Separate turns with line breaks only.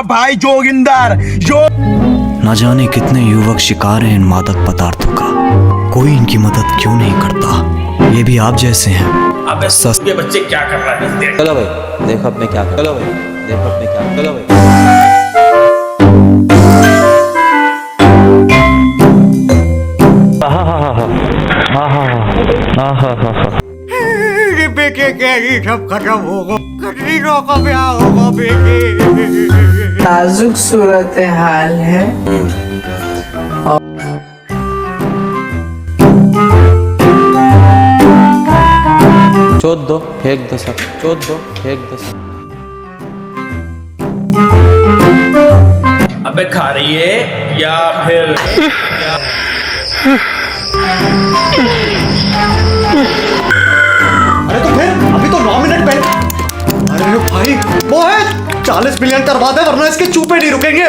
भाई जोगिंदर
न जाने कितने युवक शिकार हैं इन मादक पदार्थों का, कोई इनकी मदद क्यों नहीं करता। ये भी आप जैसे हैं।
अबे ये बच्चे क्या कर रहे हैं?
चलो भाई देखो अब मैं क्या कर, चलो भाई देखो अब मैं क्या, चलो भाई।
बेटे क्या ही सब खत्म होगा, कटरीनों का ब्याह होगा बेटे।
नाजुक सूरत हाल है।
चोद दो फेंक दो सब, चोद दो फेंक दो सब।
अबे खा रही है या फिर
अरे तो फिर अभी तो 9 मिनट पहले। अरे भाई मोहित 40 मिलियन करवा दे वरना इसके चूपे नहीं रुकेंगे।